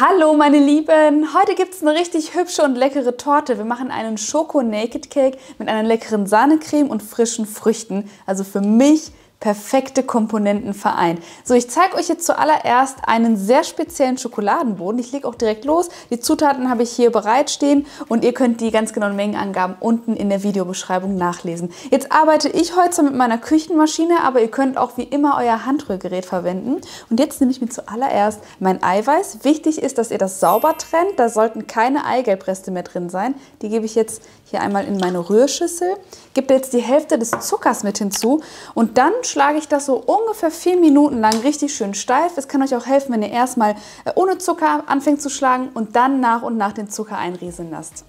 Hallo meine Lieben, heute gibt es eine richtig hübsche und leckere Torte. Wir machen einen Schoko-Naked-Cake mit einer leckeren Sahnecreme und frischen Früchten. Also für mich perfekte Komponenten vereint. So, ich zeige euch jetzt zuallererst einen sehr speziellen Schokoladenboden. Ich lege auch direkt los. Die Zutaten habe ich hier bereitstehen und ihr könnt die ganz genauen Mengenangaben unten in der Videobeschreibung nachlesen. Jetzt arbeite ich heute mit meiner Küchenmaschine, aber ihr könnt auch wie immer euer Handrührgerät verwenden. Und jetzt nehme ich mir zuallererst mein Eiweiß. Wichtig ist, dass ihr das sauber trennt. Da sollten keine Eigelbreste mehr drin sein. Die gebe ich jetzt hier einmal in meine Rührschüssel. Gebe jetzt die Hälfte des Zuckers mit hinzu und dann schlage ich das so ungefähr 4 Minuten lang richtig schön steif. Es kann euch auch helfen, wenn ihr erstmal ohne Zucker anfängt zu schlagen und dann nach und nach den Zucker einrieseln lasst.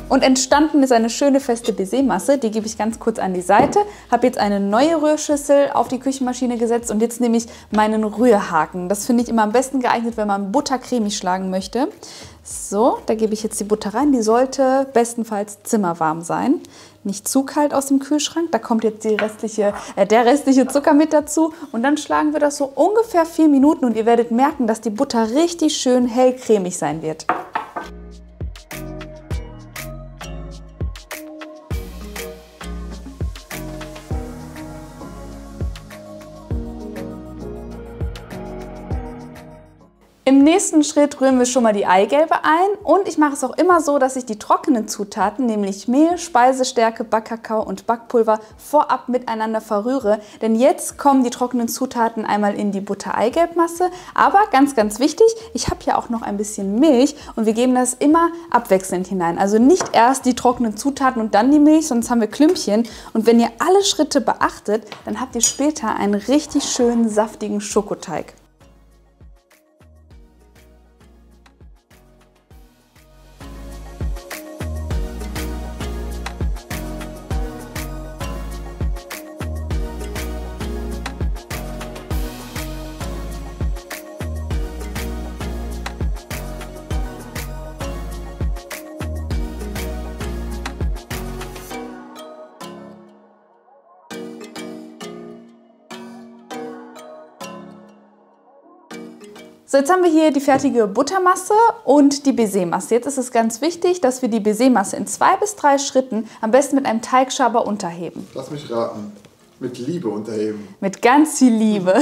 Und entstanden ist eine schöne feste Baiser-Masse, die gebe ich ganz kurz an die Seite. Habe jetzt eine neue Rührschüssel auf die Küchenmaschine gesetzt und jetzt nehme ich meinen Rührhaken. Das finde ich immer am besten geeignet, wenn man Butter cremig schlagen möchte. So, da gebe ich jetzt die Butter rein. Die sollte bestenfalls zimmerwarm sein. Nicht zu kalt aus dem Kühlschrank. Da kommt jetzt der restliche Zucker mit dazu. Und dann schlagen wir das so ungefähr 4 Minuten und ihr werdet merken, dass die Butter richtig schön hell cremig sein wird. Im nächsten Schritt rühren wir schon mal die Eigelbe ein und ich mache es auch immer so, dass ich die trockenen Zutaten, nämlich Mehl, Speisestärke, Backkakao und Backpulver, vorab miteinander verrühre. Denn jetzt kommen die trockenen Zutaten einmal in die Butter-Eigelb-Masse. Aber ganz, ganz wichtig, ich habe hier auch noch ein bisschen Milch und wir geben das immer abwechselnd hinein. Also nicht erst die trockenen Zutaten und dann die Milch, sonst haben wir Klümpchen. Und wenn ihr alle Schritte beachtet, dann habt ihr später einen richtig schönen, saftigen Schokoteig. So, jetzt haben wir hier die fertige Buttermasse und die Baiser-Masse. Jetzt ist es ganz wichtig, dass wir die Baiser-Masse in 2 bis 3 Schritten am besten mit einem Teigschaber unterheben. Lass mich raten. Mit Liebe unterheben. Mit ganz viel Liebe.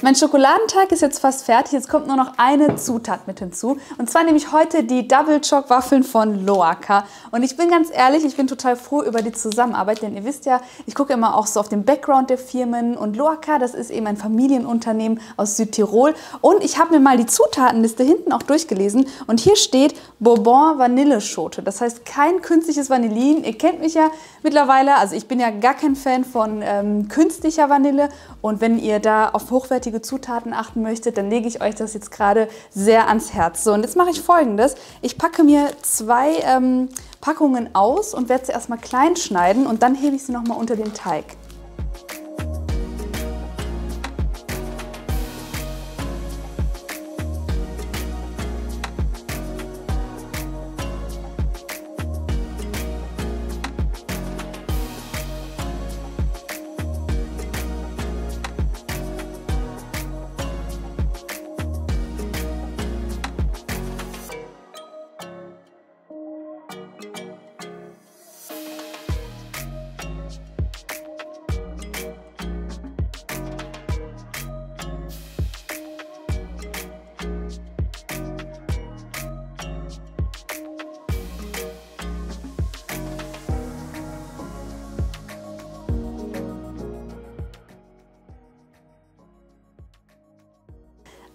Mein Schokoladenteig ist jetzt fast fertig, jetzt kommt nur noch eine Zutat mit hinzu. Und zwar nehme ich heute die Double Choc Waffeln von Loacker. Und ich bin ganz ehrlich, ich bin total froh über die Zusammenarbeit, denn ihr wisst ja, ich gucke immer auch so auf den Background der Firmen. Und Loacker, das ist eben ein Familienunternehmen aus Südtirol. Und ich habe mir mal die Zutatenliste hinten auch durchgelesen. Und hier steht Bourbon Vanilleschote. Das heißt kein künstliches Vanillin. Ihr kennt mich ja mittlerweile, also ich bin ja gar kein Fan von künstlicher Vanille. Und wenn ihr da auf hochwertige Zutaten achten möchtet, dann lege ich euch das jetzt gerade sehr ans Herz. So, und jetzt mache ich Folgendes. Ich packe mir 2 Packungen aus und werde sie erstmal klein schneiden und dann hebe ich sie nochmal unter den Teig.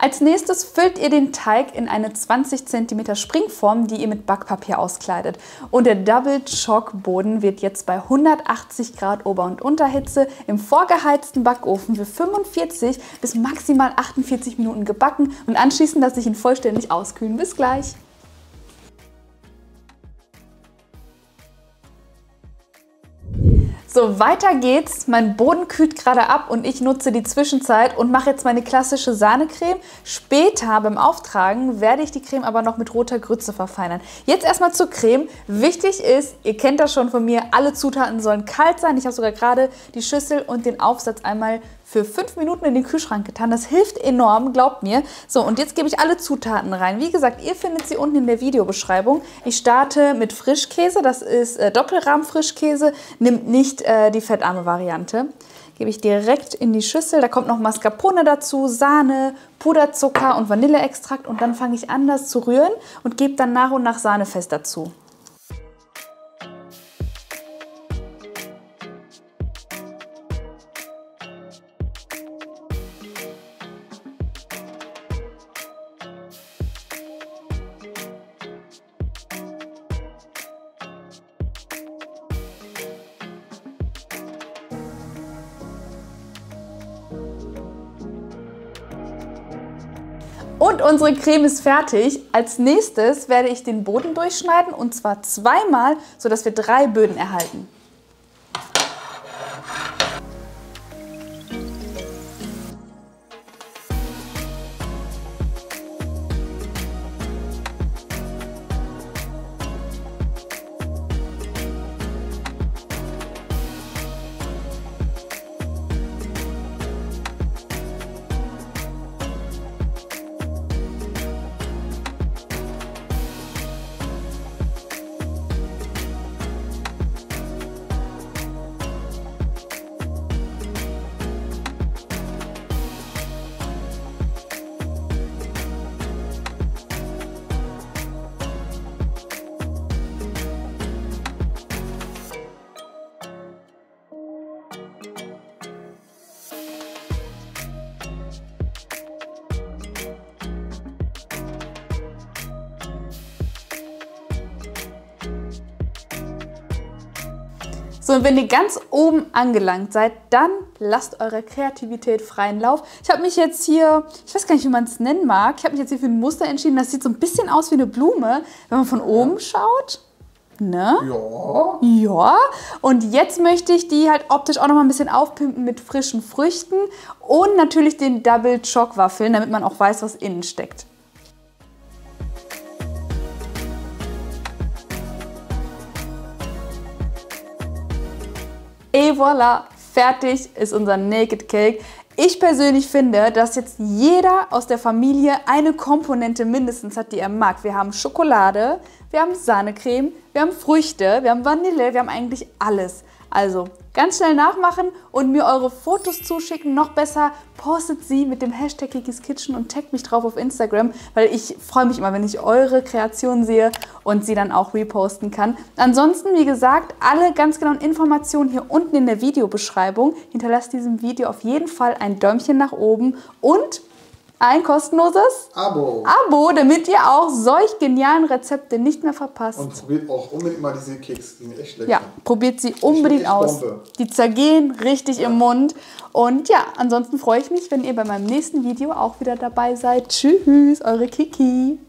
Als nächstes füllt ihr den Teig in eine 20 cm Springform, die ihr mit Backpapier auskleidet. Und der Double Choc Boden wird jetzt bei 180 Grad Ober- und Unterhitze im vorgeheizten Backofen für 45 bis maximal 48 Minuten gebacken und anschließend lasse ich ihn vollständig auskühlen. Bis gleich! So, weiter geht's. Mein Boden kühlt gerade ab und ich nutze die Zwischenzeit und mache jetzt meine klassische Sahnecreme. Später beim Auftragen werde ich die Creme aber noch mit roter Grütze verfeinern. Jetzt erstmal zur Creme. Wichtig ist, ihr kennt das schon von mir, alle Zutaten sollen kalt sein. Ich habe sogar gerade die Schüssel und den Aufsatz einmal für 5 Minuten in den Kühlschrank getan. Das hilft enorm, glaubt mir. So, und jetzt gebe ich alle Zutaten rein. Wie gesagt, ihr findet sie unten in der Videobeschreibung. Ich starte mit Frischkäse, das ist Doppelrahm-Frischkäse. Nimmt nicht die fettarme Variante. Gebe ich direkt in die Schüssel. Da kommt noch Mascarpone dazu, Sahne, Puderzucker und Vanilleextrakt. Und dann fange ich an, das zu rühren und gebe dann nach und nach Sahnefest dazu. Und unsere Creme ist fertig. Als nächstes werde ich den Boden durchschneiden und zwar zweimal, sodass wir 3 Böden erhalten. So, und wenn ihr ganz oben angelangt seid, dann lasst eurer Kreativität freien Lauf. Ich habe mich jetzt hier, ich weiß gar nicht, wie man es nennen mag, ich habe mich jetzt hier für ein Muster entschieden. Das sieht so ein bisschen aus wie eine Blume, wenn man von oben schaut. Ne? Ja. Ja. Und jetzt möchte ich die halt optisch auch noch mal ein bisschen aufpimpen mit frischen Früchten und natürlich den Double Choc Waffeln, damit man auch weiß, was innen steckt. Et voilà, fertig ist unser Naked Cake. Ich persönlich finde, dass jetzt jeder aus der Familie eine Komponente mindestens hat, die er mag. Wir haben Schokolade, wir haben Sahnecreme, wir haben Früchte, wir haben Vanille, wir haben eigentlich alles. Also ganz schnell nachmachen und mir eure Fotos zuschicken. Noch besser, postet sie mit dem Hashtag Kikis Kitchen und taggt mich drauf auf Instagram, weil ich freue mich immer, wenn ich eure Kreation sehe und sie dann auch reposten kann. Ansonsten, wie gesagt, alle ganz genauen Informationen hier unten in der Videobeschreibung. Hinterlasst diesem Video auf jeden Fall ein Däumchen nach oben und ein kostenloses Abo, damit ihr auch solch genialen Rezepte nicht mehr verpasst. und probiert auch unbedingt mal diese Keks, die sind echt lecker. Ja, probiert sie unbedingt aus. Bombe. Die zergehen richtig im Mund. Und ja, ansonsten freue ich mich, wenn ihr bei meinem nächsten Video auch wieder dabei seid. Tschüss, eure Kiki.